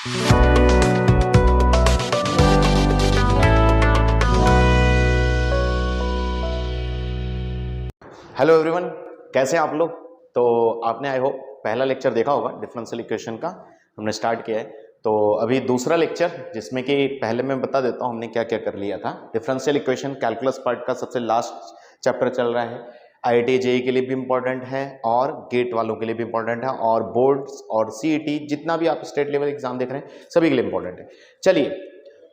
Hello everyone, कैसे हैं आप लोग। तो आपने आई होप पहला लेक्चर देखा होगा डिफरेंशियल इक्वेशन का, हमने स्टार्ट किया है। तो अभी दूसरा लेक्चर, जिसमें कि पहले मैं बता देता हूं हमने क्या क्या कर लिया था। डिफरेंशियल इक्वेशन कैलकुलस पार्ट का सबसे लास्ट चैप्टर चल रहा है। IIT JEE के लिए भी इंपॉर्टेंट है और गेट वालों के लिए भी इंपॉर्टेंट है, और बोर्ड्स और CET जितना भी आप स्टेट लेवल एग्जाम देख रहे हैं सभी के लिए इंपॉर्टेंट है। चलिए,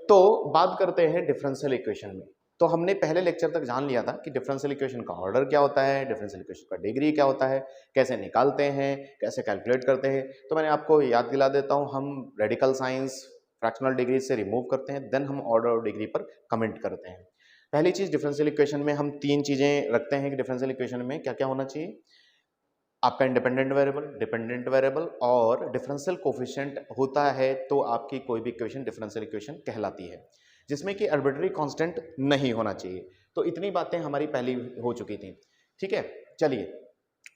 तो बात करते हैं डिफरेंशियल इक्वेशन में। तो हमने पहले लेक्चर तक जान लिया था कि डिफरेंशियल इक्वेशन का ऑर्डर क्या होता है, डिफरेंशियल इक्वेशन का डिग्री क्या होता है, कैसे निकालते हैं, कैसे कैलकुलेट करते हैं। तो मैंने आपको याद दिला देता हूं, हम रेडिकल साइंस फ्रैक्शनल डिग्री से रिमूव करते हैं, देन हम ऑर्डर और डिग्री पर कमेंट करते हैं। पहली चीज, डिफरेंशियल इक्वेशन में हम तीन चीजें रखते हैं कि डिफरेंशियल इक्वेशन में क्या क्या होना चाहिए। आपका इंडिपेंडेंट वेरिएबल, डिपेंडेंट वेरिएबल और डिफरेंशियल कोफिशिएंट होता है तो आपकी कोई भी इक्वेशन डिफरेंशियल इक्वेशन कहलाती है, जिसमें कि आर्बिट्ररी कांस्टेंट नहीं होना चाहिए। तो इतनी बातें हमारी पहली हो चुकी थी, ठीक है। चलिए,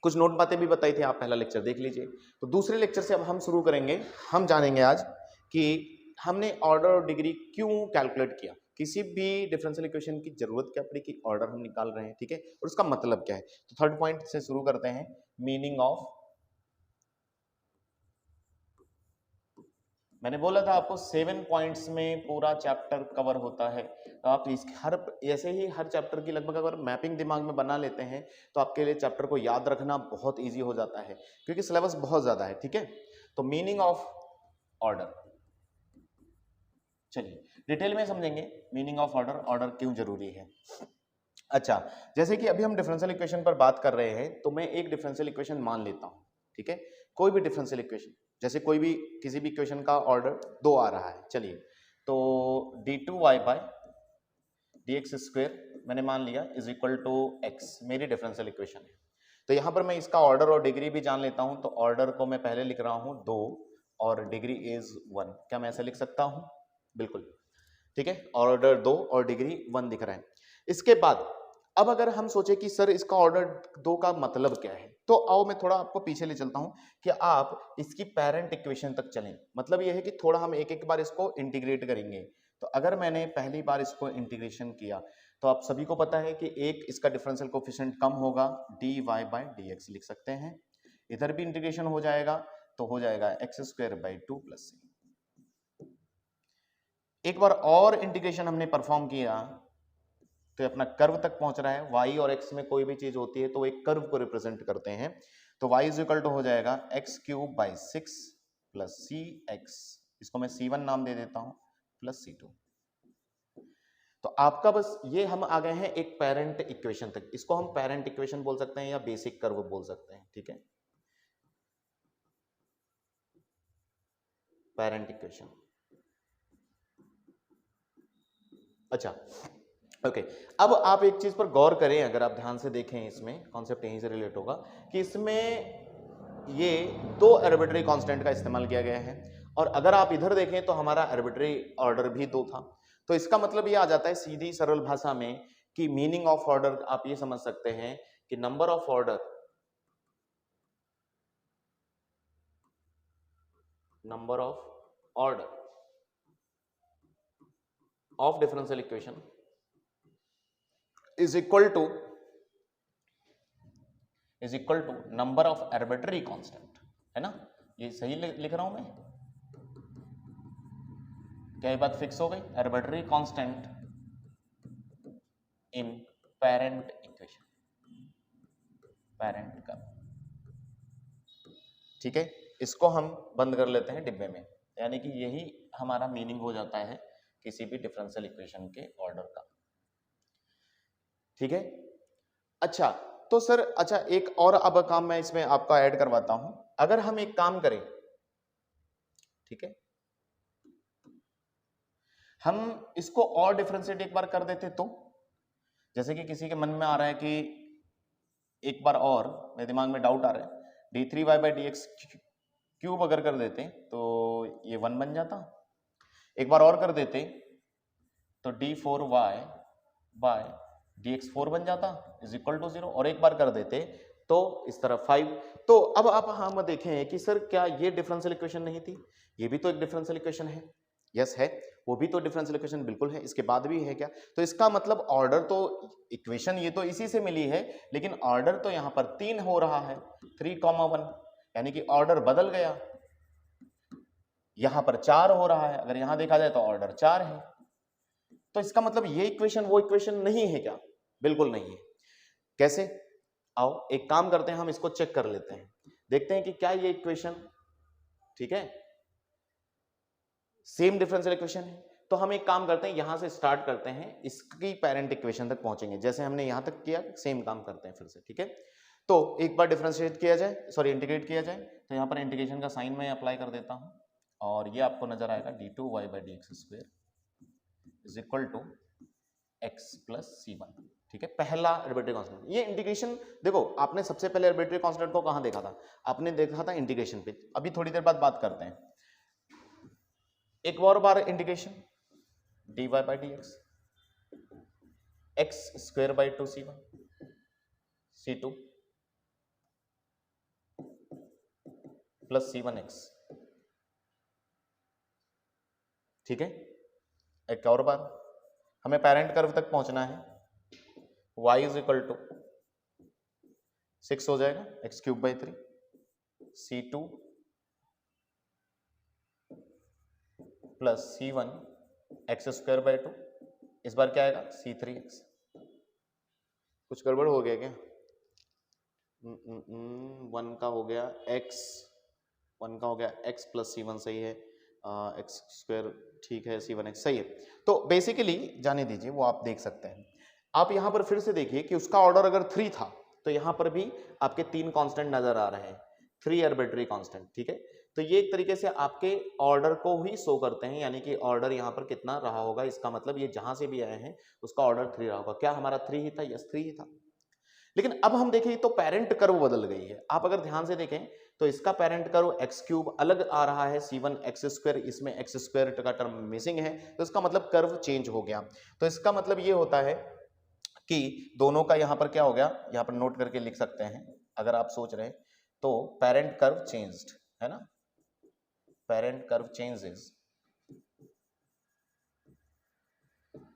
कुछ नोट बातें भी बताई थी, आप पहला लेक्चर देख लीजिए। तो दूसरे लेक्चर से अब हम शुरू करेंगे। हम जानेंगे आज कि हमने ऑर्डर और डिग्री क्यों कैलकुलेट किया, किसी भी डिफरेंशियल इक्वेशन की जरूरत क्या पड़ी कि ऑर्डर हम निकाल रहे हैं, ठीक है, और उसका मतलब क्या है। तो थर्ड पॉइंट से शुरू करते हैं, मीनिंग ऑफ। मैंने बोला था आपको 7 पॉइंट्स में पूरा चैप्टर कवर होता है। तो आप इस हर ऐसे ही हर चैप्टर की लगभग अगर मैपिंग दिमाग में बना लेते हैं तो आपके लिए चैप्टर को याद रखना बहुत इजी हो जाता है, क्योंकि सिलेबस बहुत ज्यादा है, ठीक है। तो मीनिंग ऑफ ऑर्डर, चलिए डिटेल में समझेंगे मीनिंग ऑफ ऑर्डर, ऑर्डर क्यों जरूरी है। अच्छा, जैसे कि अभी हम डिफरेंशियल इक्वेशन पर बात कर रहे हैं, तो मैं एक डिफरेंशियल इक्वेशन मान लेता हूं, ठीक है। कोई भी डिफरेंशियल इक्वेशन, जैसे कोई भी किसी भी इक्वेशन का ऑर्डर 2 आ रहा है, चलिए, तो d2y बाय dx स्क्वायर मैंने मान लिया इज इक्वल टू x, मेरी डिफरेंशियल इक्वेशन है। तो यहां पर मैं इसका ऑर्डर और डिग्री भी जान लेता हूं। तो ऑर्डर को मैं पहले लिख रहा हूं 2 और डिग्री इज 1। क्या मैं ऐसे लिख सकता हूं? बिल्कुल, ठीक है। ऑर्डर 2 और डिग्री 1 दिख रहा है। इसके बाद अब अगर हम सोचे कि सर इसका ऑर्डर 2 का मतलब क्या है, तो आओ मैं थोड़ा आपको पीछे ले चलता हूं कि आप इसकी पेरेंट इक्वेशन तक चलें। मतलब यह है कि थोड़ा हम एक एक बार इसको इंटीग्रेट करेंगे। तो अगर मैंने पहली बार इसको इंटीग्रेशन किया तो आप सभी को पता है कि एक इसका डिफरेंशियल कोफिशिएंट कम होगा, dy बाय dx लिख सकते हैं। इधर भी इंटीग्रेशन हो जाएगा तो हो जाएगा x square by 2 plus c। एक बार और इंटीग्रेशन हमने परफॉर्म किया तो अपना कर्व तक पहुंच रहा है। y और x में कोई भी चीज होती है तो एक कर्व को रिप्रेजेंट करते हैं। तो y इज इक्वल टू हो जाएगा x cube by 6 plus c x, इसको मैं c1 नाम दे देता हूं, प्लस c2। तो आपका बस ये हम आ गए हैं एक पेरेंट इक्वेशन तक। इसको हम पेरेंट इक्वेशन बोल सकते हैं या बेसिक कर्व बोल सकते हैं, ठीक है, पेरेंट इक्वेशन। अच्छा, ओके, अब आप एक चीज पर गौर करें, अगर आप ध्यान से देखें, इसमें कॉन्सेप्ट यहीं से रिलेट होगा कि इसमें ये 2 आर्बिट्ररी कांस्टेंट का इस्तेमाल किया गया है, और अगर आप इधर देखें तो हमारा आर्बिट्ररी ऑर्डर भी 2 था। तो इसका मतलब ये आ जाता है सीधी सरल भाषा में कि मीनिंग ऑफ ऑर्डर आप ये समझ सकते हैं कि number of order, number of order of differential equation is equal to number of arbitrary constant, है ना। ये सही लिख रहा हूं मैं? क्या ये बात फिक्स हो गई? Arbitrary constant in parent equation, parent का, ठीक है। इसको हम बंद कर लेते हैं डिब्बे में, यानी कि यही हमारा मीनिंग हो जाता है किसी भी डिफरेंशियल इक्वेशन के ऑर्डर का, ठीक है। अच्छा, तो सर, अच्छा एक और अब काम मैं इसमें आपका ऐड करवाता हूं। अगर हम एक काम करें, ठीक है, हम इसको और डिफरेंशिएट एक बार कर देते तो, जैसे कि किसी के मन में आ रहा है कि एक बार और, मेरे दिमाग में डाउट आ रहा है, d3y बाई dx क्यूब अगर कर देते तो ये 1 बन जाता। एक बार और कर देते तो d4y बाय dx 4 बन जाता इज इक्वल टू 0। और एक बार कर देते तो इस तरफ 5। तो अब आप हम देखें कि सर क्या ये डिफरेंशियल इक्वेशन नहीं थी, ये भी तो एक डिफरेंशियल इक्वेशन है। यस है, वो भी तो डिफरेंशियल इक्वेशन बिल्कुल है, इसके बाद भी है क्या, तो इसका मतलब ऑर्डर तो इक्वेशन ये तो इसी से मिली है, लेकिन ऑर्डर तो यहाँ पर 3 हो रहा है, 3,1, यानी कि ऑर्डर बदल गया। यहां पर 4 हो रहा है, अगर यहां देखा जाए तो ऑर्डर 4 है। तो इसका मतलब ये इक्वेशन वो इक्वेशन नहीं है क्या, बिल्कुल नहीं है। कैसे, आओ एक काम करते हैं, हम इसको चेक कर लेते हैं, देखते हैं कि क्या ये इक्वेशन ठीक है, सेम डिफरेंशियल इक्वेशन है। तो हम एक काम करते हैं, यहां से स्टार्ट करते हैं, इसकी पेरेंट इक्वेशन तक पहुंचेंगे, जैसे हमने यहां तक किया सेम काम करते हैं फिर से, ठीक है। तो एक बार डिफरेंशिएट किया जाए, सॉरी इंटीग्रेट किया जाए, तो यहां पर इंटीग्रेशन का साइन मैं अप्लाई कर देता हूं, और ये आपको नजर आएगा d2y/dx² is equal to x plus c1, ठीक है। पहला आर्बिट्रेरी कांस्टेंट, ये इंटीग्रेशन देखो, आपने सबसे पहले आर्बिट्रेरी कांस्टेंट को कहां देखा था, आपने देखा था इंटीग्रेशन पे। अभी थोड़ी देर बाद बात करते हैं, एक और बार integration dy/dx x² c1 c2 plus c1x, ठीक है। एक और बार हमें पेरेंट कर्व तक पहुंचना है, y इज इक्वल टू 6 हो जाएगा x³ 3 c2 plus c1 x² 2, इस बार क्या आएगा c3x। कुछ गड़बड़ हो गया क्या, 1 का हो गया x, 1 का हो गया x प्लस c1 सही है, x² ठीक है, c1x सही है। तो बेसिकली जाने दीजिए, वो आप देख सकते हैं। आप यहां पर फिर से देखिए कि उसका ऑर्डर अगर 3 था, तो यहां पर भी आपके 3 कांस्टेंट नजर आ रहे हैं, 3 आर्बिट्रेरी कांस्टेंट, ठीक है। तो ये एक तरीके से आपके ऑर्डर को ही शो करते हैं, यानी कि ऑर्डर यहाँ पर कितना रहा होगा, इसका मतलब ये जहां से भी आए हैं उसका ऑर्डर 3 रहा होगा। क्या हमारा 3 ही था, यस 3 ही था। लेकिन अब हम देखें तो पेरेंट कर्व बदल गई है। आप अगर ध्यान से देखें तो इसका पेरेंट कर्व x³ अलग आ रहा है, c1 x², इसमें x² का टर्म मिसिंग है, तो इसका मतलब कर्व चेंज हो गया। तो इसका मतलब ये होता है कि दोनों का यहाँ पर क्या हो गया, यहाँ पर नोट करके लिख सकते हैं अगर आप सोच रहे हैं तो, पेरेंट कर्व चेंज्ड है ना, parent curve changes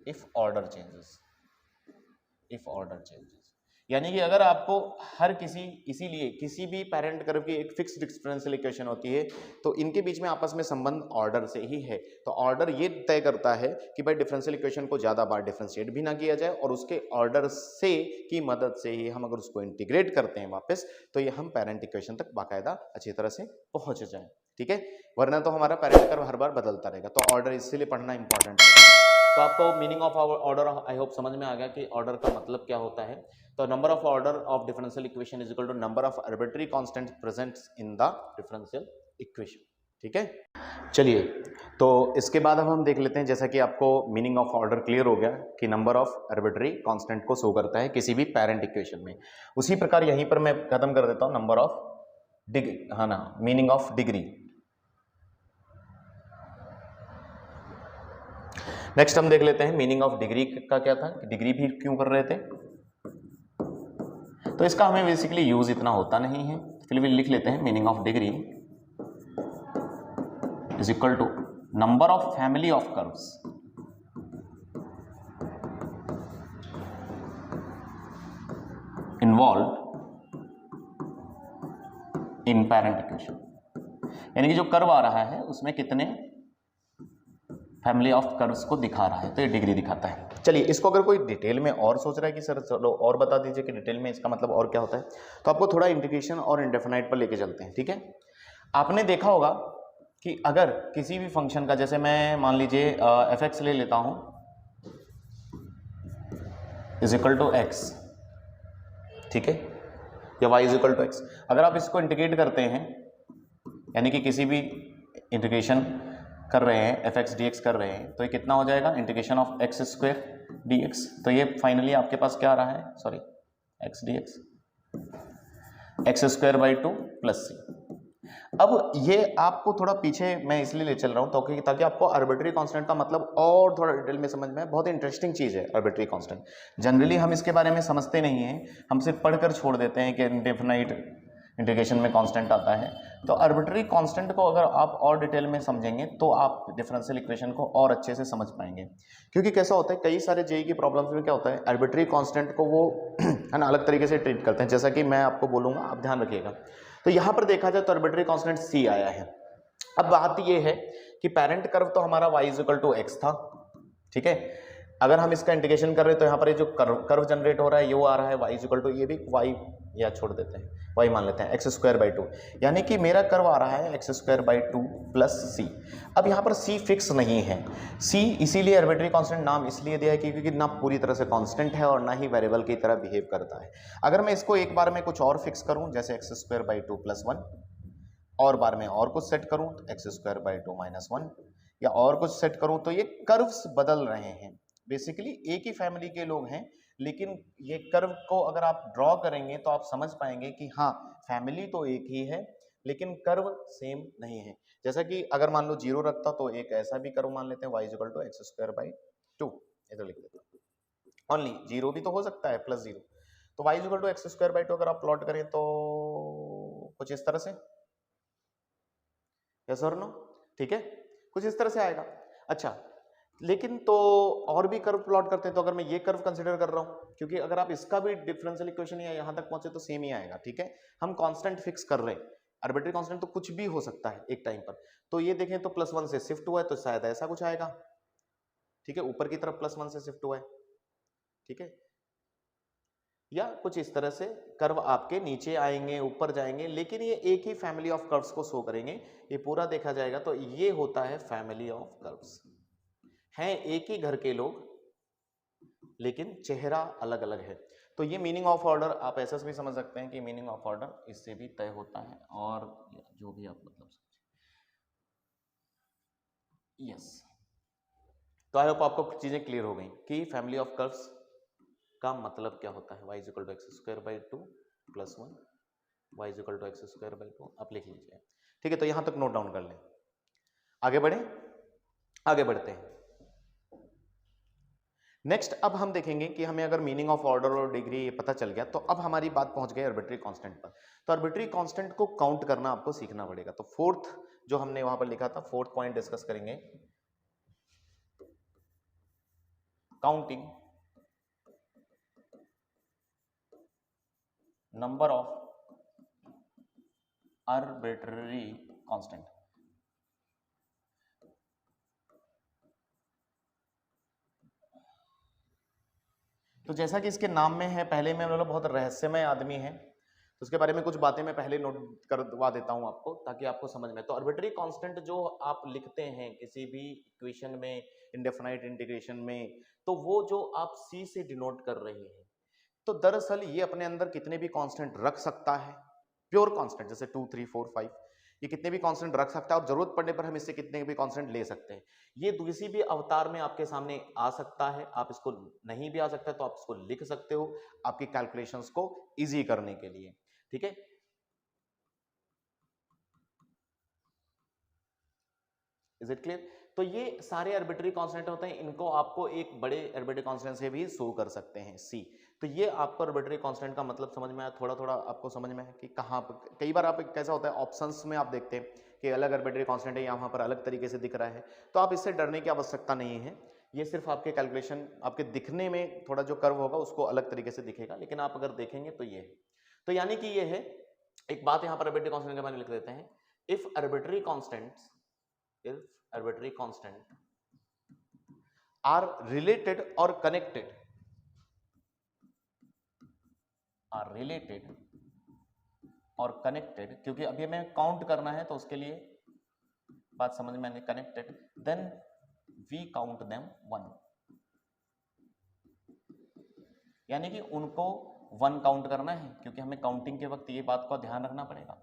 if order changes, if order changes, यानी कि अगर आपको हर किसी, इसीलिए किसी भी पेरेंट कर्व की एक फिक्स्ड डिफरेंशियल इक्वेशन होती है, तो इनके बीच में आपस में संबंध ऑर्डर से ही है। तो ऑर्डर ये तय करता है कि भाई डिफरेंशियल इक्वेशन को ज्यादा बार डिफरेंशिएट भी ना किया जाए, और उसके ऑर्डर से की मदद से ही हम अगर उसको इंटीग्रेट करते हैं वापस, तो ये हम पेरेंट इक्वेशन तक बाकायदा अच्छी तरह से पहुंच जाए, ठीक है। वरना तो हमारा पेरेंट कर्व हर बार बदलता रहेगा। तो ऑर्डर इसीलिए पढ़ना इंपॉर्टेंट है। तो आपको meaning of order I hope समझ में आ गया कि ऑर्डर का मतलब क्या होता है। तो number of order of differential equation is equal to number of arbitrary constants presents in the differential equation, ठीक है। चलिए, तो इसके बाद अब हम देख लेते हैं, जैसा कि आपको मीनिंग ऑफ ऑर्डर क्लियर हो गया कि नंबर ऑफ आर्बिट्रेरी कांस्टेंट को शो करता है किसी भी पेरेंट इक्वेशन में। उसी प्रकार यहीं पर मैं खत्म कर देता हूं नंबर ऑफ डिग्री, हाँ ना, मीनिंग ऑफ डिग्री। नेक्स्ट हम देख लेते हैं मीनिंग ऑफ डिग्री का क्या था, डिग्री भी क्यों कर रहे थे। तो इसका हमें बेसिकली यूज इतना होता नहीं है, फिर भी लिख लेते हैं meaning of degree is equal to number of family of curves involve in parent equation, यानी कि जो कर्व आ रहा है उसमें कितने फैमिली ऑफ कर्व्स को दिखा रहा है, तो ये डिग्री दिखाता है। चलिए, इसको अगर कोई डिटेल में और सोच रहा है कि सर चलो और बता दीजिए कि डिटेल में इसका मतलब और क्या होता है, तो आपको थोड़ा इंटीग्रेशन और इंडेफिनाइट पर लेके चलते हैं, ठीक है। आपने देखा होगा कि अगर किसी भी फंक्शन का, जैसे मैं मान लीजिए f(x) ले लेता हूं इज इक्वल टू x, ठीक है, या y is equal to x, अगर आप इसको इंटीग्रेट करते हैं, यानी कि किसी भी इंटीग्रेशन कर रहे हैं, f(x) dx कर रहे हैं, तो ये कितना हो जाएगा, इंटीग्रेशन ऑफ x² dx। तो ये फाइनली आपके पास क्या आ रहा है, sorry x dx x² 2 plus c। अब ये आपको थोड़ा पीछे मैं इसलिए ले चल रहा हूँ ताकि आपको आर्बिट्री कांस्टेंट का मतलब और थोड़ा डिटेल में समझ में आए। बहुत इंटरेस्टिंग चीज है आर्बिट्री कांस्टेंट। जनरली हम इसके बारे में समझते नहीं हैं, हम सिर्फ पढ़कर छोड़ देते हैं कि इंडेफिनाइट इंटीग्रेशन में कांस्टेंट आता है। तो आर्बिट्री कांस्टेंट को अगर आप और डिटेल में समझेंगे तो आप डिफरेंशियल इक्वेशन को और अच्छे से समझ पाएंगे। क्योंकि कैसा होता है, कई सारे जेईई की प्रॉब्लम्स में क्या होता है, आर्बिट्री कांस्टेंट को वो है ना अलग तरीके से ट्रीट करते हैं। जैसा कि मैं आपको बोलूंगा, आप ध्यान रखिएगा। तो यहां पर देखा जाए तो आर्बिट्री कांस्टेंट सी आया है। अब बात ये है कि पेरेंट कर्व तो हमारा y इक्वल टू एक्स था, ठीक है। अगर हम इसका इंटीग्रेशन कर रहे हैं तो यहाँ पर ये जो कर्व जनरेट हो रहा है ये वो आ रहा है y इक्वल टू, ये भी y या छोड़ देते हैं y मान लेते हैं एक्स स्क्वायर बाई टू, यानी कि मेरा कर्व आ रहा है x square by two plus c. अब यहाँ पर c फिक्स नहीं है, c इसीलिए आर्बिट्री कांस्टेंट नाम इसलिए दिया है क्योंकि ना पूरी तरह से कांस्टेंट है और ना ही वेरिएबल की तरह बिहेव करता है। अगर मैं इसको एक बार में कुछ और फिक्स करूं जैसे x square by two plus one, और बार में और कुछ सेट करूं तो x square by to minus one, या और कुछ सेट करूं तो ये कर्व्स बदल रहे हैं। बेसिकली एक ही फैमिली के लोग हैं, लेकिन ये कर्व को अगर आप ड्रॉ करेंगे तो आप समझ पाएंगे कि हाँ फैमिली तो एक ही है लेकिन कर्व सेम नहीं है। जैसा कि अगर मान लो जीरो रखता तो एक ऐसा भी कर्व मान लेते हैं y equal to x square by two, इधर लिख देता हूं। ओनली जीरो भी तो हो सकता है प्लस जीरो, तो y equal to x square by two अगर आप प्लॉट करें तो कुछ इस तरह से, यस और नो, ठीक है, कुछ इस तरह से आएगा। अच्छा, लेकिन तो और भी कर्व प्लॉट करते हैं, तो अगर मैं ये कर्व कंसीडर कर रहा हूं, क्योंकि अगर आप इसका भी डिफरेंशियल इक्वेशन या यहां तक पहुंचे तो सेम ही आएगा, ठीक है। हम कांस्टेंट फिक्स कर रहे हैं, आर्बिट्री कांस्टेंट तो कुछ भी हो सकता है एक टाइम पर। तो ये देखें तो प्लस वन से शिफ्ट हुआ है तो शायद ऐसा कुछ आएगा, ठीक है, ऊपर की तरफ प्लस वन से शिफ्ट हुआ है, ठीक है, या कुछ इस तरह से कर्व आपके नीचे आएंगे ऊपर जाएंगे, लेकिन ये एक ही फैमिली ऑफ कर्व्स को शो करेंगे। ये पूरा देखा जाएगा तो ये होता है फैमिली ऑफ कर्व्स, हैं एक ही घर के लोग लेकिन चेहरा अलग अलग है। तो ये मीनिंग ऑफ ऑर्डर आप ऐसा भी समझ सकते हैं कि मीनिंग ऑफ ऑर्डर इससे भी तय होता है, और जो भी आप मतलब समझे, यस। तो आई होप आपको चीजें क्लियर हो गई कि फैमिली ऑफ कर्व्स का मतलब क्या होता है। y is equal to x square by two plus one, y is equal to x square by two, आप लिख लीजिए, ठीक है। तो यहां तक नोट डाउन कर लें, आगे बढ़े, आगे बढ़ते हैं। नेक्स्ट अब हम देखेंगे कि हमें अगर मीनिंग ऑफ ऑर्डर और डिग्री ये पता चल गया तो अब हमारी बात पहुंच गई आर्बिट्री कांस्टेंट पर। तो आर्बिट्री कांस्टेंट को काउंट करना आपको सीखना पड़ेगा। तो फोर्थ जो हमने वहां पर लिखा था, फोर्थ पॉइंट डिस्कस करेंगे, counting number of arbitrary constant. तो जैसा कि इसके नाम में है, पहले में मतलब बहुत रहस्यमय आदमी है, तो उसके बारे में कुछ बातें मैं पहले नोट करवा देता हूं आपको ताकि आपको समझ में। तो आर्बिट्ररी कांस्टेंट जो आप लिखते हैं किसी भी इक्वेशन में, इंडेफिनाइट इंटीग्रेशन में, तो वो जो आप c से डिनोट कर रहे हैं, तो दरअसल ये अपने अंदर कितने भी कांस्टेंट रख सकता है, प्योर कांस्टेंट जैसे 2 3 4 5, ये कितने भी कांस्टेंट रख सकता है और जरूरत पड़ने पर हम इससे कितने भी कांस्टेंट ले सकते हैं। ये किसी भी अवतार में आपके सामने आ सकता है, आप इसको नहीं भी आ सकता है तो आप इसको लिख सकते हो आपकी कैलकुलेशंस को इजी करने के लिए, ठीक है। Is it clear? तो ये सारे आर्बिट्ररी कांस्टेंट होते हैं, इनको आपको एक बड़े आर्बिट्ररी कांस्टेंट से भी शो कर सकते हैं सी। तो ये आपको आर्बिट्ररी कांस्टेंट का मतलब समझ में आया, थोड़ा थोड़ा आपको समझ में है कि कहाँ पर कई बार आप कैसा होता है ऑप्शंस में आप देखते हैं कि अलग आर्बिट्ररी कांस्टेंट है, यहाँ पर अलग तरीके से दिख रहा है, तो आप इससे डरने की आवश्यकता नहीं है। ये सिर्फ आपके कैलकुलेशन, आपके दिखने में थोड़ा जो कर्व होगा उसको अलग तरीके से दिखेगा, लेकिन आप अगर देखेंगे तो ये है। तो यानी कि ये है एक बात यहाँ पर आर्बिट्ररी कांस्टेंट के बारे में लिख देते हैं, if arbitrary constants, if arbitrary constant are related or connected, और कनेक्टेड, क्योंकि अभी हमें काउंट करना है तो उसके लिए बात समझ में आने, connected, then we count them one, यानी कि उनको वन काउंट करना है, क्योंकि हमें काउंटिंग के वक्त ये बात का ध्यान रखना पड़ेगा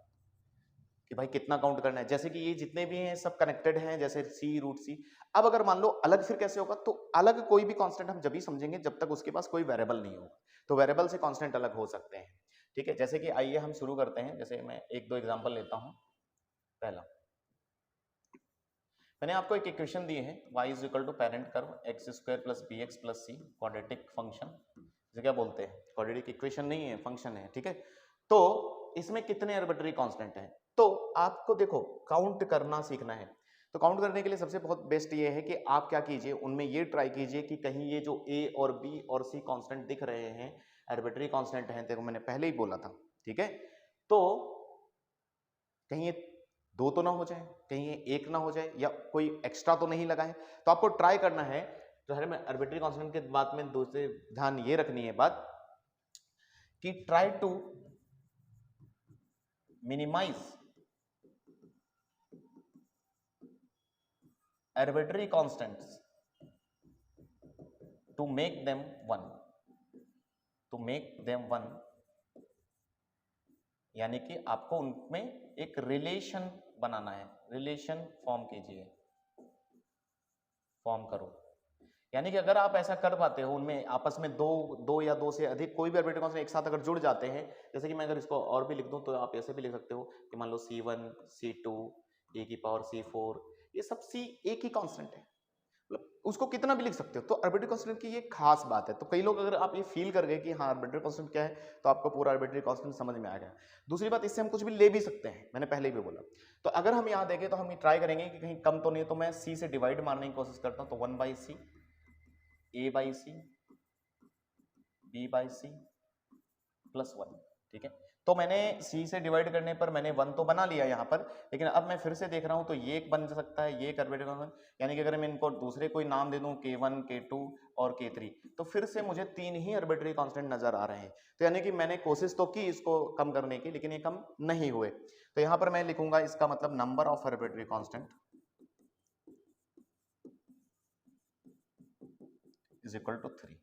कि भाई कितना काउंट करना है। जैसे कि ये जितने भी हैं सब कनेक्टेड हैं, जैसे सी रूट सी। अब अगर मान लो अलग फिर कैसे होगा, तो अलग कोई भी कांस्टेंट हम जब भी समझेंगे जब तक उसके पास कोई वेरिएबल नहीं होगा, तो वेरिएबल से कांस्टेंट अलग हो सकते हैं, ठीक है। जैसे कि आइए हम शुरू करते हैं, जैसे मैं एक दो एग्जांपल लेता हूं, पहला मैंने आपको एक इक्वेशन दी है y is equal to parent curve x square plus b x plus c, quadratic function, इसे क्या बोलते हैं, क्वाड्रेटिक इक्वेशन नहीं है, फंक्शन है, ठीक है। तो इसमें कितने आर्बिट्रेरी कांस्टेंट हैं, तो आपको देखो काउंट करना सीखना है। तो काउंट करने के लिए सबसे बहुत बेस्ट ये है कि आप क्या कीजिए, उनमें ये ट्राई कीजिए कि कहीं ये जो ए और बी और सी कांस्टेंट दिख रहे हैं आर्बिट्रेरी कांस्टेंट हैं, देखो मैंने पहले ही बोला था, ठीक है। तो कहीं ये दो तो ना हो जाए, कहीं ये एक ना हो जाए, या कोई एक्स्ट्रा तो नहीं लगा है। तो आपको ट्राई करना है, तो हर में आर्बिट्रेरी कांस्टेंट के बात में दूसरे ध्यान ये रखनी है बात कि try to minimize arbitrary constants to make them one, यानी कि आपको उनमें एक रिलेशन बनाना है, रिलेशन फॉर्म कीजिए, फॉर्म करो। यानी कि अगर आप ऐसा कर पाते हो, उनमें आपस में दो या दो से अधिक कोई भी आर्बिट्रेरी कांस्टेंट एक साथ अगर जुड़ जाते हैं, जैसे कि मैं अगर इसको और भी लिख दूं तो आप ऐसे भी लिख सकते हो कि मान लो C1 C2 e की पावर C4, ये सब C एक ही कांस्टेंट है, मतलब उसको कितना भी लिख सकते हो। तो आर्बिट्रेरी कांस्टेंट की ये खास बात है। तो कई लोग अगर आप ये फील कर गए कि हाँ आर्बिट्रेरी कांस्टेंट क्या है, तो आपको पूरा आर्बिट्रेरी कांस्टेंट समझ में आ गया। दूसरी बात, इससे हम कुछ भी ले भी सकते हैं, मैंने पहले भी बोला। तो अगर हम यहाँ देखें तो हम ये ट्राई करेंगे कि कहीं कम तो नहीं, तो मैं C से डिवाइड मारने की कोशिश करता हूँ, तो 1/C, A/C, B/C प्लस 1, ठीक है। तो मैंने C से डिवाइड करने पर मैंने 1 तो बना लिया यहाँ पर, लेकिन अब मैं फिर से देख रहा हूँ तो ये एक बन सकता है, ये एक आर्बिट्रेरी कांस्टेंट, यानी कि अगर मैं इनको दूसरे कोई नाम दे दूं K1 K2 और K3, तो फिर से मुझे 3 ही आर्बिट्रेरी कांस्टेंट नजर आ रहे हैं। तो यानी कि मैंने कोशिश तो की इसको कम करने की, लेकिन ये कम नहीं हुए। तो यहाँ पर मैं लिखूंगा इसका मतलब number of arbitrary constant is equal to 3।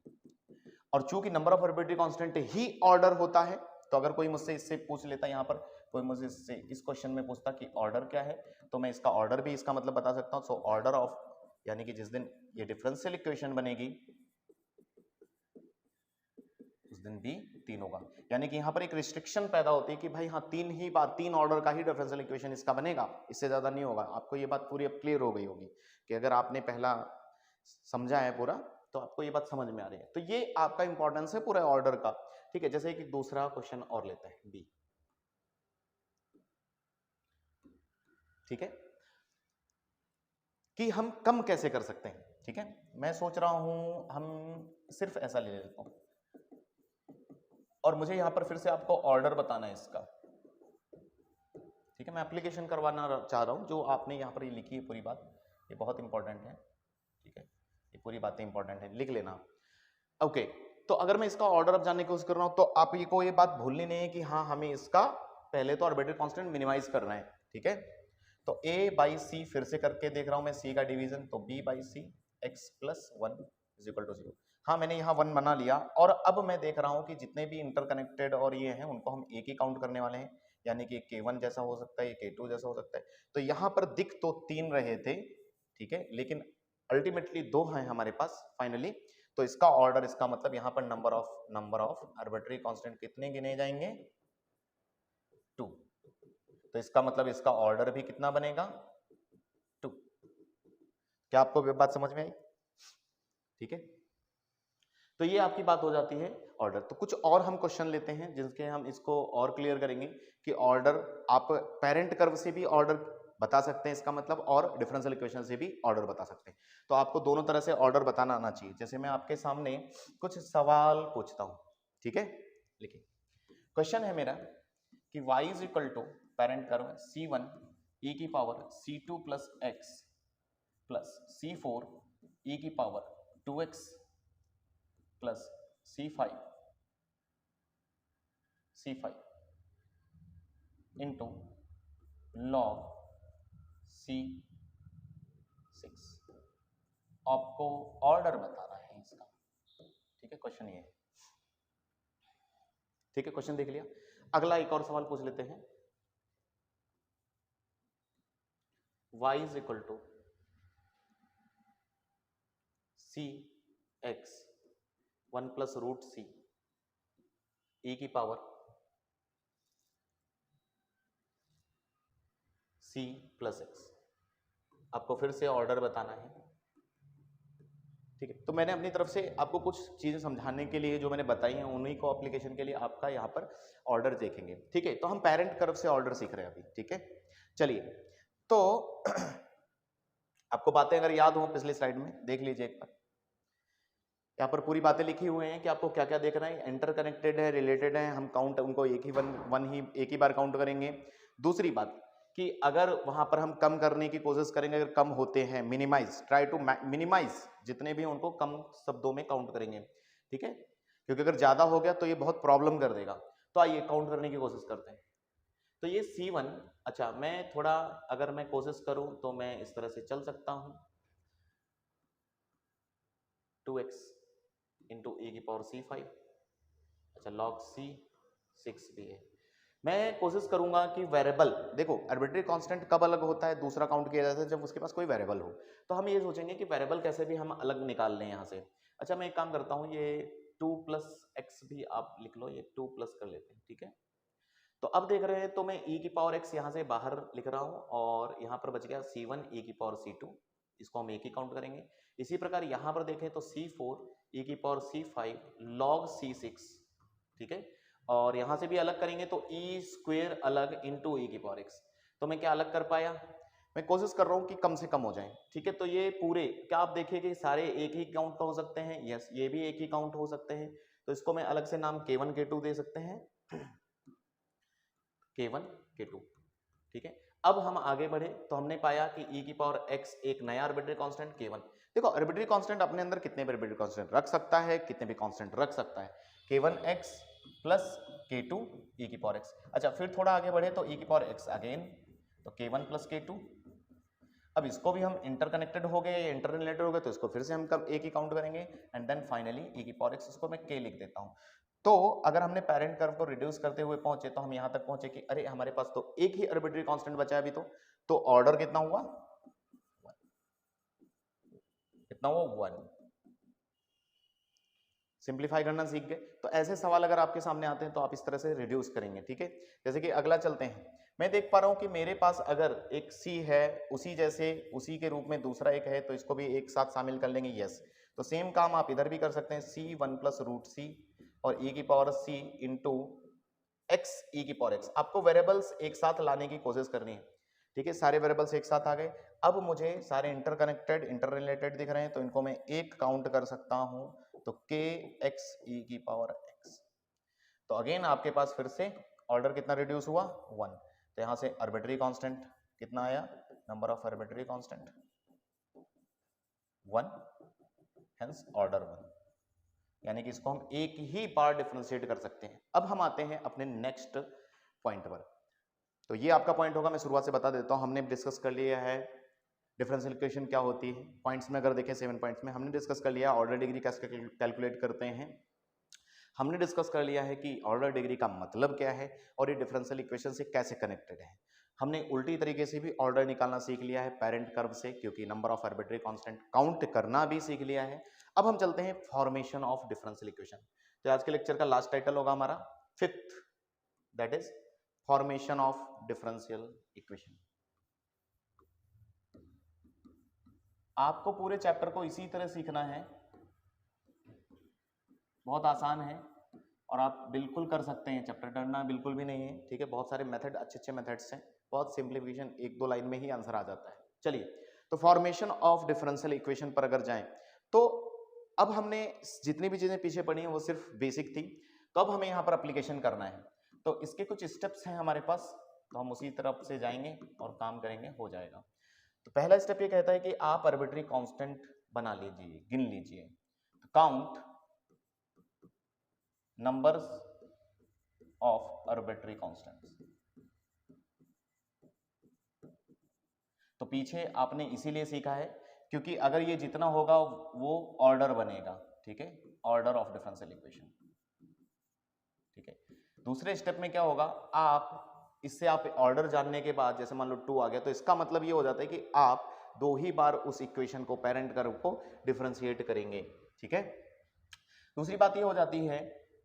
और चूंकि नंबर ऑफ आर्बिट्रेरी कांस्टेंट ही ऑर्डर होता है, तो अगर कोई मुझसे इससे पूछ लेता, यहाँ पर कोई मुझसे इससे इस क्वेश्चन में पूछता कि ऑर्डर क्या है, तो मैं इसका ऑर्डर भी इसका मतलब बता सकता हूं। सो ऑर्डर ऑफ, यानी कि जिस दिन ये डिफरेंशियल इक्वेशन बनेगी उस दिन भी 3 होगा। यानी कि यहाँ पर एक रिस्ट्रिक्शन पैदा होती है कि भाई हाँ 3 ऑर्डर का ही डिफरेंशियल इक्वेशन इसका बनेगा, इससे ज्यादा नहीं होगा। आपको ये बात पूरी अब क्लियर हो गई होगी कि अगर आपने पहला समझा है पूरा, तो आपको ये बात समझ में आ रही है। तो ये आपका इंपॉर्टेंस है पूरे ऑर्डर का, ठीक है। जैसे कि दूसरा क्वेश्चन और लेते हैं, बी, ठीक है, कि हम कम कैसे कर सकते हैं, ठीक है। मैं सोच रहा हूं हम सिर्फ ऐसा ले लेता हूं, और मुझे यहां पर फिर से आपको ऑर्डर बताना है इसका, ठीक है। मैं एप्लीकेशन करवाना चाह रहा हूं, जो आपने यहां पर ये लिखी है पूरी बात, ये बहुत इंपॉर्टेंट है, ठीक है। ये पूरी बातें इंपॉर्टेंट है, लिख लेना, ओके। तो अगर मैं इसका ऑर्डर अब जानने की कोशिश कर रहा हूं, तो आप ये बात भूलनी नहीं है कि हाँ हमें इसका पहले तो आर्बिट्रेरी कांस्टेंट मिनिमाइज करना है, ठीक है। तो A/C फिर से करके देख रहा हूं मैं, C का डिवीजन, तो B/C x plus 1 is equal to 0। हाँ मैंने यहाँ 1 बना लिया, और अब मैं देख रहा हूं कि जितने भी इंटरकनेक्टेड और ये हैं उनको हम एक ही काउंट करने वाले हैं, यानी कि K1 जैसा हो सकता है, K2 जैसा हो सकता है। तो यहाँ पर दिख तो 3 रहे थे, ठीक है, लेकिन अल्टीमेटली 2 हैं हमारे पास फाइनली। तो इसका ऑर्डर, इसका मतलब यहाँ पर नंबर ऑफ आर्बिट्रेरी कांस्टेंट कितने गिने जाएंगे, 2। तो इसका मतलब इसका ऑर्डर भी कितना बनेगा, 2। क्या आपको बात समझ में आई, ठीक है। तो ये आपकी बात हो जाती है ऑर्डर। तो कुछ और हम क्वेश्चन लेते हैं जिसके हम इसको और क्लियर करेंगे कि ऑर्डर आप पेरेंट कर्व से भी ऑर्डर बता सकते हैं इसका मतलब, और डिफरेंशियल इक्वेशन से भी ऑर्डर बता सकते हैं। तो आपको दोनों तरह से ऑर्डर बताना आना चाहिए। जैसे मैं आपके सामने कुछ सवाल पूछता हूं, ठीक है, लिखिए। क्वेश्चन है मेरा कि y is equal to parent curve C1 e की power C2 plus x plus C4 e की power 2x plus C5 into log C6। आपको ऑर्डर बताना है इसका, ठीक है। क्वेश्चन ये है, ठीक है, क्वेश्चन देख लिया। अगला एक और सवाल पूछ लेते हैं। y is equal to CX 1 plus root C e की पावर c प्लस एक्स। आपको फिर से ऑर्डर बताना है, ठीक है। तो मैंने अपनी तरफ से आपको कुछ चीजें समझाने के लिए जो मैंने बताई हैं उन्हीं को एप्लीकेशन के लिए आपका यहाँ पर ऑर्डर देखेंगे, ठीक है। तो हम पेरेंट कर्व से ऑर्डर सीख रहे हैं अभी, ठीक है। चलिए, तो आपको बातें अगर याद हो पिछली स्लाइड में देख लीजिए एक बार। यहाँ पर पूरी बातें लिखी हुई हैं कि आपको क्या क्या देखना है। इंटर कनेक्टेड है, रिलेटेड है, हम काउंट उनको एक ही बार काउंट करेंगे। दूसरी बात कि अगर वहां पर हम कम करने की कोशिश करेंगे, अगर कम होते हैं, मिनिमाइज, ट्राई टू मिनिमाइज, जितने भी उनको कम शब्दों में काउंट करेंगे, ठीक है। क्योंकि अगर ज्यादा हो गया तो ये बहुत प्रॉब्लम कर देगा। तो आइए काउंट करने की कोशिश करते हैं। तो ये C1, अच्छा मैं थोड़ा अगर मैं कोशिश करूं तो मैं इस तरह से चल सकता हूं, 2x इंटू e की पावर C5, अच्छा log C 6 भी है। मैं कोशिश करूंगा कि वेरिएबल, देखो आर्बिट्री कांस्टेंट कब अलग होता है, दूसरा काउंट किया जाता है जब उसके पास कोई वेरिएबल हो। तो हम ये सोचेंगे कि वेरिएबल कैसे भी हम अलग निकाल लें यहाँ से। अच्छा मैं एक काम करता हूँ, ये 2 प्लस एक्स भी आप लिख लो, ये 2 प्लस कर लेते हैं, ठीक है। तो अब देख रहे हैं तो मैं e की पावर x यहाँ से बाहर लिख रहा हूँ और यहाँ पर बच गया C1 e की पावर C2, इसको हम एक ही काउंट करेंगे। इसी प्रकार यहाँ पर देखें तो C4 e की पावर C5 log C6, ठीक है। और यहाँ से भी अलग करेंगे तो e स्क्वेयर अलग इंटू e की पावर x। तो मैं क्या अलग कर पाया, मैं कोशिश कर रहा हूँ कि कम से कम हो जाए, ठीक है। तो ये पूरे क्या आप देखिए कि सारे एक ही काउंट का हो सकते हैं, यस ये भी एक ही काउंट हो सकते हैं। तो इसको मैं अलग से नाम K1 K2 दे सकते हैं, K1 K2, ठीक है। अब हम आगे बढ़े तो हमने पाया कि e की पावर x एक नया आर्बिट्री कांस्टेंट K1। देखो आर्बिट्री कांस्टेंट अपने अंदर कितने भी आर्बिट्री कांस्टेंट रख सकता है, कितने भी कांस्टेंट रख सकता है। K1x प्लस K2 e की पावर x। अच्छा फिर थोड़ा आगे बढ़े तो e की पावर x अगेन, तो K1 प्लस K2। अब इसको भी हम इंटरकनेक्टेड हो गए, इंटर रिलेटेड हो गए, तो इसको फिर से हम कब एक ही काउंट करेंगे एंड देन फाइनली e की पावर x, इसको मैं k लिख देता हूं। तो अगर हमने पेरेंट कर्व को रिड्यूस करते हुए पहुंचे तो हम यहां तक पहुंचे कि अरे हमारे पास तो एक ही आर्बिट्री कांस्टेंट बचा है अभी तो ऑर्डर कितना हुआ, कितना हुआ 1। सिंप्लीफाई करना सीख गए। तो ऐसे सवाल अगर आपके सामने आते हैं तो आप इस तरह से रिड्यूस करेंगे, ठीक है। जैसे कि अगला चलते हैं, मैं देख पा रहा हूं कि मेरे पास अगर एक c है, उसी जैसे उसी के रूप में दूसरा एक है, तो इसको भी एक साथ शामिल कर लेंगे, यस। तो सेम काम आप इधर भी कर सकते हैं, C1 प्लस रूट सी और e की power c into x e की पावर x। आपको वेरिएबल्स एक साथ लाने की कोशिश करनी है, ठीक है। सारे वेरिएबल्स एक साथ आ गए। अब मुझे सारे इंटरकनेक्टेड इंटर रिलेटेड दिख रहे हैं, तो इनको मैं एक काउंट कर सकता हूं, तो k x e की पावर x। तो अगेन आपके पास फिर से ऑर्डर कितना रिड्यूस हुआ 1। तो यहां से आर्बिट्री कांस्टेंट कितना आया, number of arbitrary constant 1, hence order 1, यानी कि इसको हम एक ही बार डिफरेंशिएट कर सकते हैं। अब हम आते हैं अपने नेक्स्ट पॉइंट पर। तो ये आपका पॉइंट होगा, मैं शुरुआत से बता देता हूं। हमने डिस्कस कर लिया है डिफरेंशियल इक्वेशन क्या होती है, पॉइंट्स में अगर देखें 7 पॉइंट्स में हमने डिस्कस कर लिया ऑर्डर डिग्री कैसे कैलकुलेट करते हैं। हमने डिस्कस कर लिया है कि ऑर्डर डिग्री का मतलब क्या है और ये डिफरेंशियल इक्वेशन से कैसे कनेक्टेड है। हमने उल्टी तरीके से भी ऑर्डर निकालना सीख लिया है पेरेंट कर्व से, क्योंकि number of arbitrary constant count करना भी सीख लिया है। अब हम चलते हैं फॉर्मेशन ऑफ डिफरेंशियल इक्वेशन। तो आज के लेक्चर का लास्ट टाइटल होगा हमारा 5th, that is formation of differential equation. आपको पूरे चैप्टर को इसी तरह सीखना है, बहुत आसान है और आप बिल्कुल कर सकते हैं, चैप्टर डरना बिल्कुल भी नहीं है, ठीक है। बहुत सारे मेथड, अच्छे अच्छे मेथड्स हैं, बहुत सिंप्लीफिकेशन, 1-2 लाइन में ही आंसर आ जाता है। चलिए, तो फॉर्मेशन ऑफ डिफरेंशियल इक्वेशन पर अगर जाएं तो अब हमने जितनी भी चीजें पीछे पढ़ी हैं वो सिर्फ बेसिक थी, तो अब हमें यहाँ पर एप्लीकेशन करना है। तो इसके कुछ स्टेप्स हैं हमारे पास, तो हम उसी तरफ से जाएंगे और काम करेंगे, हो जाएगा। तो पहला स्टेप ये कहता है कि आप आर्बिट्री कांस्टेंट बना लीजिए, गिन लीजिए। Count numbers of arbitrary constants. तो पीछे आपने इसीलिए सीखा है क्योंकि अगर ये जितना होगा वो ऑर्डर बनेगा, ठीक है, ऑर्डर ऑफ डिफरेंशियल इक्वेशन, ठीक है। दूसरे स्टेप में क्या होगा, आप इससे आप ऑर्डर जानने के बाद जैसे मान लो 2 आ गया, तो इसका मतलब ये हो जाता है कि आप 2 ही बार उस इक्वेशन को, पेरेंट कर्व को डिफरेंशिएट करेंगे, ठीक है। दूसरी बात ये हो जाती है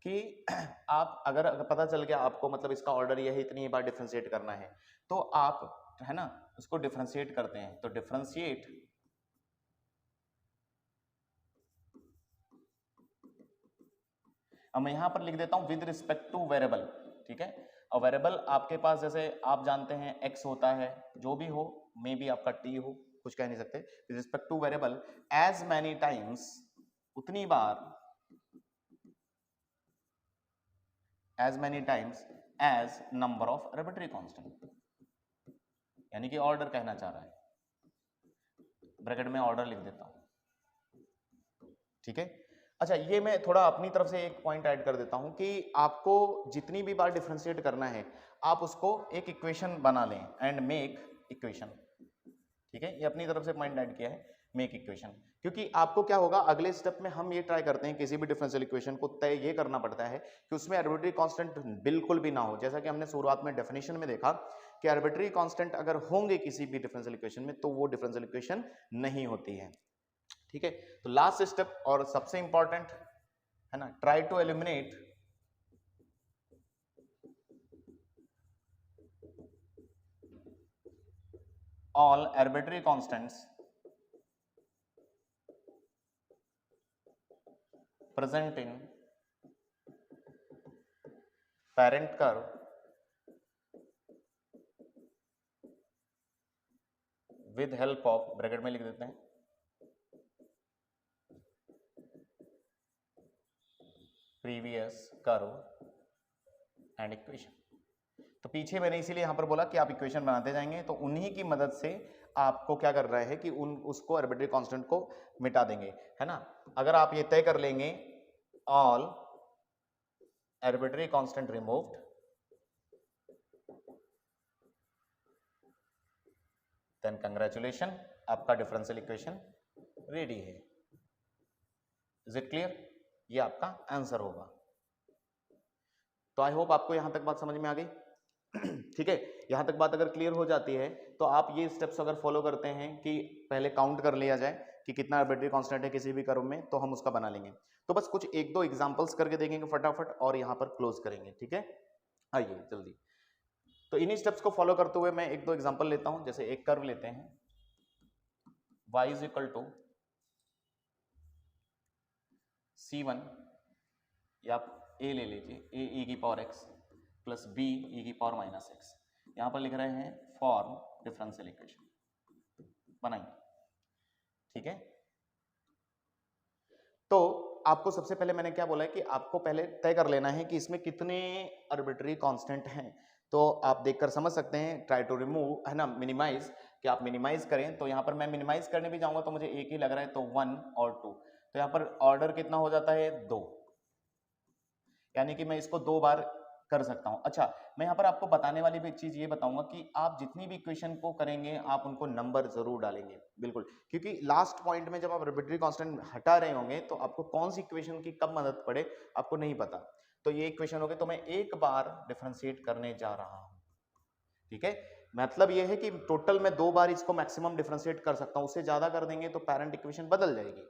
कि आप अगर पता चल गया आपको, मतलब इसका ऑर्डर ये है, इतनी बार डिफरेंशिएट करना है, तो आप है ना, उसको डिफरेंशिएट करते हैं। तो डिफरेंशिएट अब मैं यहां पर लिख देता हूं विद रिस्पेक्ट टू वेरिएबल, ठीक है। और वेरिएबल आपके पास जैसे आप जानते हैं x होता है, जो भी हो, मे बी आपका t हो, कुछ कह नहीं सकते। With respect to variable as many times, उतनी बार, as many times as number of arbitrary constant, यानी कि ऑर्डर कहना चाह रहा है, ब्रैकेट में ऑर्डर लिख देता हूं, ठीक है। अच्छा, ये मैं थोड़ा अपनी तरफ से एक पॉइंट ऐड कर देता हूं कि आपको जितनी भी बार डिफरेंशिएट करना है आप उसको एक इक्वेशन बना लें, एंड मेक इक्वेशन, ठीक है। ये अपनी तरफ से पॉइंट ऐड किया है, मेक इक्वेशन, क्योंकि आपको क्या होगा, अगले स्टेप में हम ये ट्राई करते हैं किसी भी डिफरेंशियल इक्वेशन को तय ये करना पड़ता है कि उसमें आर्बिट्रेरी कांस्टेंट बिल्कुल भी ना हो। जैसा कि हमने शुरुआत में डेफिनेशन में देखा कि आर्बिट्रेरी कांस्टेंट अगर होंगे किसी भी डिफरेंशियल इक्वेशन में तो वो डिफरेंशियल इक्वेशन नहीं होती है, ठीक है। तो लास्ट स्टेप और सबसे इंपॉर्टेंट है ना, try to eliminate all arbitrary constants present in parent curve with help of, bracket में लिख देते हैं, previous curve and equation। तो पीछे मैंने इसीलिए यहां पर बोला कि आप इक्वेशन बनाते जाएंगे, तो उन्हीं की मदद से आपको क्या कर रहा है कि उसको आर्बिट्रेरी कांस्टेंट को मिटा देंगे, है ना। अगर आप ये तय कर लेंगे all arbitrary constant removed, then congratulation, आपका डिफरेंशियल इक्वेशन रेडी है। Is it clear? ये आपका आंसर होगा। तो आई होप आपको यहां तक बात समझ में आ गई। ठीक है, यहां तक बात अगर क्लियर हो जाती है तो आप ये स्टेप्स अगर फॉलो करते हैं कि पहले काउंट कर लिया जाए कि कितना आर्बिट्रेरी कांस्टेंट है किसी भी कर्व में, तो हम उसका बना लेंगे। तो बस कुछ एक दो एग्जांपल्स करके देखेंगे फटाफट और यहां पर क्लोज करेंगे, ठीक है। आइए जल्दी। तो इन्हीं स्टेप्स को फॉलो करते हुए मैं एक दो एग्जांपल लेता हूं। जैसे एक कर्व लेते हैं, y is equal to c1, या आप a ले लीजिए, a e की power x plus b e की पावर माइनस x। यहां पर लिख रहे हैं फॉर्म डिफरेंशियल इक्वेशन, बनाइए, ठीक है। तो आपको सबसे पहले मैंने क्या बोला है कि आपको पहले तय कर लेना है कि इसमें कितने आर्बिट्रेरी कांस्टेंट हैं। तो आप देखकर समझ सकते हैं, ट्राई टू रिमूव, है ना, मिनिमाइज, कि आप मिनिमाइज करें। तो यहां पर मैं मिनिमाइज करने भी जाऊंगा तो मुझे एक ही लग रहा है, तो 1 और 2। तो यहां पर ऑर्डर कितना हो जाता है, 2, यानी कि मैं इसको 2 बार कर सकता हूं। अच्छा, मैं यहां पर आपको बताने वाली भी एक चीज ये बताऊंगा कि आप जितनी भी इक्वेशन को करेंगे आप उनको नंबर जरूर डालेंगे, बिल्कुल, क्योंकि लास्ट पॉइंट में जब आप आर्बिट्रेरी कांस्टेंट हटा रहे होंगे तो आपको कौन सी इक्वेशन की कब मदद पड़े आपको नहीं पता। तो ये इक्वेशन हो गई, तो मैं एक बार डिफरेंशिएट करने जा रहा हूं, ठीक है। मतलब ये है कि टोटल में 2 बार इसको मैक्सिमम डिफरेंशिएट कर सकता हूं, उससे ज्यादा कर देंगे तो पेरेंट इक्वेशन बदल जाएगी।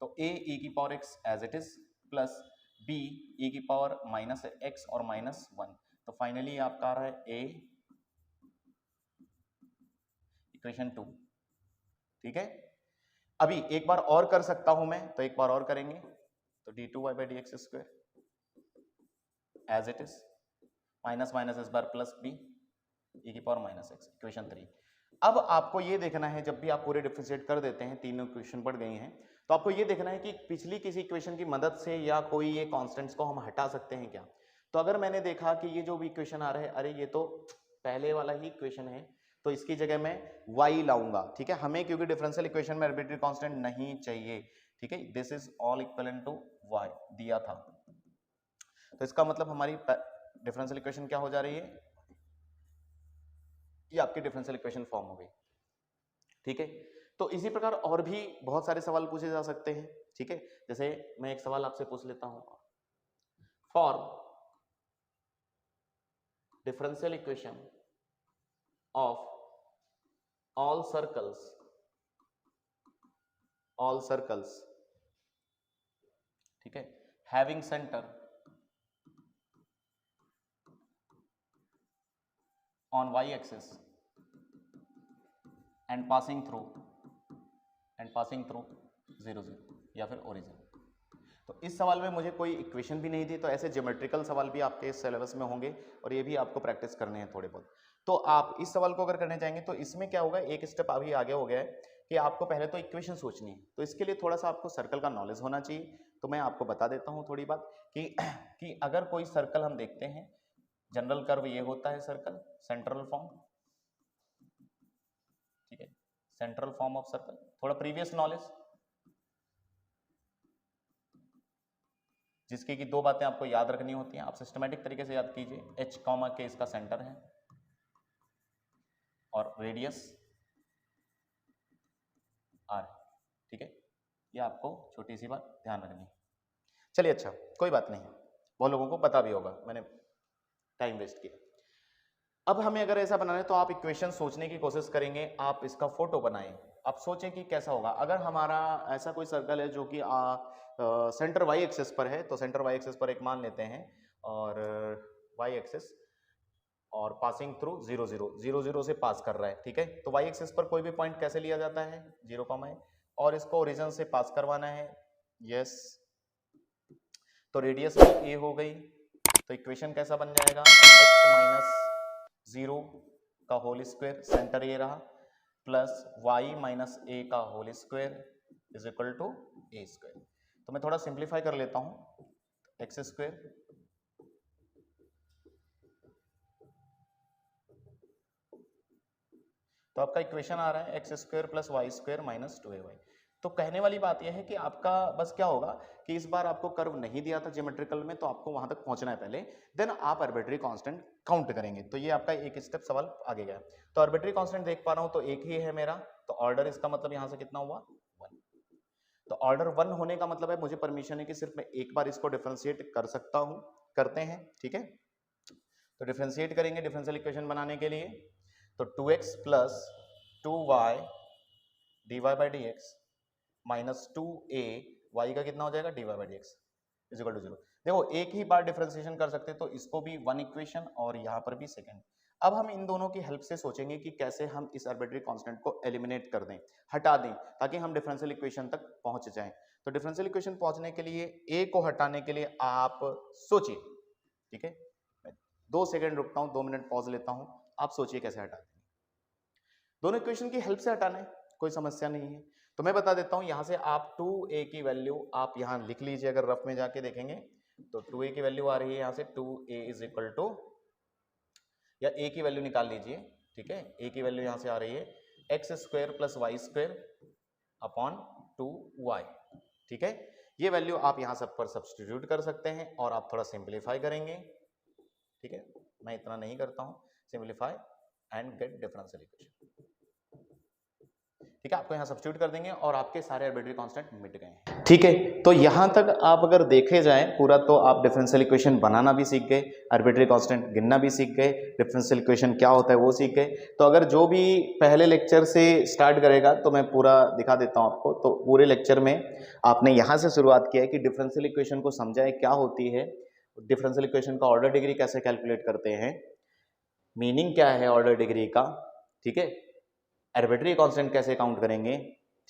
तो a e की power x as it is plus b e की पावर माइनस x और माइनस 1। तो फाइनली आपका आ रहा है a इक्वेशन 2, ठीक है। अभी एक बार और कर सकता हूं मैं, तो एक बार और करेंगे, तो d2y/dx square as it is minus minus इस बार प्लस b e की पावर माइनस x, इक्वेशन 3। अब आपको ये देखना है, जब भी आप पूरे डिफरेंशिएट कर देते हैं, तीनों इक्वेशन पड़ गई हैं, तो आपको ये देखना है कि पिछली किसी इक्वेशन की मदद से या कोई ये कांस्टेंट्स को हम हटा सकते हैं क्या। तो अगर मैंने देखा कि ये जो भी इक्वेशन आ रहा है, अरे ये तो पहले वाला ही इक्वेशन है, तो इसकी जगह मैं y लाऊंगा, ठीक है। हमें क्योंकि डिफरेंशियल इक्वेशन में आर्बिट्रेरी कांस्टेंट नहीं चाहिए, ठीक है। This is all equivalent to y दिया था, तो इसका मतलब हमारी डिफरेंशियल इक्वेशन क्या हो जा रही है, ये आपकी डिफरेंशियल इक्वेशन फॉर्म हो गई, ठीक है। तो इसी प्रकार और भी बहुत सारे सवाल पूछे जा सकते हैं, ठीक है। जैसे मैं एक सवाल आपसे पूछ लेता हूं, for differential equation of all circles, ठीक है, having centre on y axis and passing through 0 0 या फिर ओरिजिन। तो इस सवाल में मुझे कोई इक्वेशन भी नहीं दी, तो ऐसे ज्योमेट्रिकल सवाल भी आपके इस सिलेबस में होंगे और ये भी आपको प्रैक्टिस करने हैं थोड़े बहुत। तो आप इस सवाल को अगर करने जाएंगे तो इसमें क्या होगा, एक स्टेप अभी आगे हो गया है कि आपको पहले तो इक्वेशन सोचनी है। तो इसके लिए थोड़ा सा आपको सर्कल का नॉलेज होना चाहिए। तो मैं आपको बता देता हूँ थोड़ी बात कि अगर कोई सर्कल हम देखते हैं, जनरल कर्व ये होता है सर्कल, सेंट्रल फॉर्म, ठीक है, सेंट्रल फॉर्म ऑफ सर्कल। थोड़ा प्रीवियस नॉलेज, जिसकी कि दो बातें आपको याद रखनी होती हैं, आप सिस्टमेटिक तरीके से याद कीजिए। H, के इसका सेंटर है और रेडियस R, ठीक है। ये आपको छोटी सी बात ध्यान रखनी है। चलिए अच्छा, कोई बात नहीं, बहुत लोगों को पता भी होगा, मैंने टाइम वेस्ट किया। अब हमें अगर ऐसा बनाना है तो आप इक्वेशन सोचने की कोशिश करेंगे, आप इसका फोटो बनाएं, आप सोचें कि कैसा होगा। अगर हमारा ऐसा कोई सर्कल है जो कि सेंटर वाई एक्सिस पर है, तो सेंटर वाई एक्सिस पर एक मान लेते हैं और वाई एक्सिस और पासिंग थ्रू 0 0 0 0 से पास कर रहा है, ठीक है। तो वाई एक्सिस पर कोई भी पॉइंट कैसे लिया जाता है, 0, और इसको ओरिजिन से पास करवाना है, यस। तो रेडियस ए हो गई, तो इक्वेशन कैसा बन जाएगा, x - 0 का होल स्क्वायर, सेंटर ये रहा, प्लस y - a का whole square is equal to a square. तो मैं थोड़ा सिंप्लीफाई कर लेता हूं, एक्स स्क्वायर तो आपका इक्वेशन आ रहा है x square plus y square minus 2ay। तो कहने वाली बात यह है कि आपका बस क्या होगा कि इस बार आपको कर्व नहीं दिया था ज्योमेट्रिकल में, तो आपको वहां तक पहुंचना है पहले, देन आप आर्बिट्री कांस्टेंट काउंट करेंगे। तो ये आपका एक स्टेप सवाल आगे गया। तो आर्बिट्री कांस्टेंट देख पा रहा हूं तो एक ही है मेरा, तो ऑर्डर इसका मतलब यहां से कितना हुआ, 1। तो ऑर्डर 1 होने का मतलब है मुझे परमिशन है कि सिर्फ मैं एक बार इसको डिफरेंशिएट कर सकता हूं, करते हैं, ठीक है। तो डिफरेंशिएट करेंगे डिफरेंशियल इक्वेशन बनाने के लिए, तो 2x plus 2y dy by d x minus 2a y का कितना हो जाएगा, dy by d x is equal to 0। देखो एक ही बार डिफरेंशिएशन कर सकते हैं, तो इसको भी 1 इक्वेशन और यहाँ पर भी सेकंड। अब हम इन दोनों की हेल्प से सोचेंगे कि कैसे हम इस आर्बिट्री कांस्टेंट को एलिमिनेट कर दें, हटा दें, ताकि हम डिफरेंशियल इक्वेशन तक पहुंच जाएं। तो डिफरेंशियल इक्वेशन पहुंचने के लिए a को हटाने के लिए आप सोचिए, ठीक है। मैं 2 सेकंड रुकता हूं, 2 मिनट पॉज लेता हूं, आप सोचिए कैसे हटाते हैं। दोनों इक्वेशन की हेल्प से हटाना है, कोई समस्या नहीं है। तो मैं बता देता हूं, यहां से आप 2a की वैल्यू आप यहां लिख लीजिए, अगर रफ में जाके देखेंगे तो 2a की वैल्यू आ रही है यहां से 2a इज इक्वल टू, या a की वैल्यू निकाल लीजिए, ठीक है। a की वैल्यू यहां से आ रही है x square plus y square upon 2y, ठीक है। ये वैल्यू आप यहां सब पर सब्स्टिट्यूट कर सकते हैं और आप थोड़ा सिंप्लीफाई करेंगे, ठीक है। मैं इतना नहीं करता हूं, simplify and get differential equation, ठीक है। आपको यहां सब्स्टिट्यूट कर देंगे और आपके सारे आर्बिट्री कांस्टेंट मिट गए हैं, ठीक है। तो यहां तक आप अगर देखे जाए पूरा, तो आप डिफरेंशियल इक्वेशन बनाना भी सीख गए, आर्बिट्री कांस्टेंट गिनना भी सीख गए, डिफरेंशियल इक्वेशन क्या होता है वो सीख गए। तो अगर जो भी पहले लेक्चर से स्टार्ट करेगा तो मैं पूरा दिखा देता हूं आपको। तो पूरे लेक्चर में आपने यहां से शुरुआत किया है कि डिफरेंशियल इक्वेशन को समझाए क्या होती है, डिफरेंशियल इक्वेशन का ऑर्डर डिग्री कैसे कैलकुलेट करते हैं, मीनिंग क्या है ऑर्डर डिग्री का, ठीक है, आर्बिट्री कांस्टेंट कैसे काउंट करेंगे,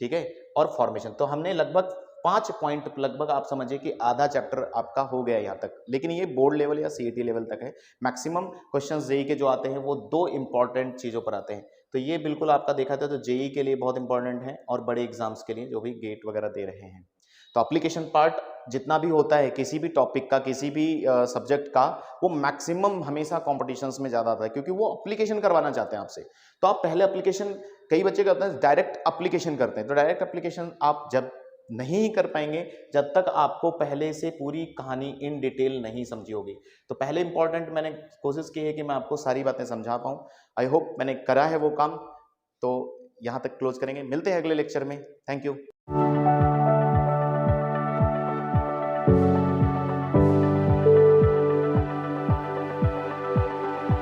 ठीक है, और फॉर्मेशन। तो हमने लगभग 5 पॉइंट, लगभग आप समझिए कि आधा चैप्टर आपका हो गया यहाँ तक। लेकिन ये बोर्ड लेवल या सीईटी लेवल तक है। मैक्सिमम क्वेश्चंस जेई के जो आते हैं वो 2 इंपॉर्टेंट चीजों पर आते हैं। तो ये बिल्कुल आपका देखा था तो जेई के लिए बहुत इंपॉर्टेंट है और बड़े एग्जाम्स के लिए जो भी गेट वगैरह दे रहे हैं। तो एप्लीकेशन पार्ट जितना भी होता है किसी भी टॉपिक का, किसी भी सब्जेक्ट का, वो मैक्सिमम हमेशा कॉम्पिटिशन्स में ज्यादा आता है, क्योंकि वो एप्लीकेशन करवाना चाहते हैं आपसे। तो आप पहले एप्लीकेशन, कई बच्चे करते हैं डायरेक्ट एप्लीकेशन करते हैं, तो डायरेक्ट एप्लीकेशन आप जब नहीं कर पाएंगे जब तक आपको पहले से पूरी कहानी इन डिटेल नहीं समझी होगी। तो पहले इंपॉर्टेंट मैंने कोशिश की है कि मैं आपको सारी बातें समझा पाऊं। आई होप मैंने करा है वो काम। तो यहां तक क्लोज करेंगे, मिलते हैं अगले लेक्चर में। Thank you.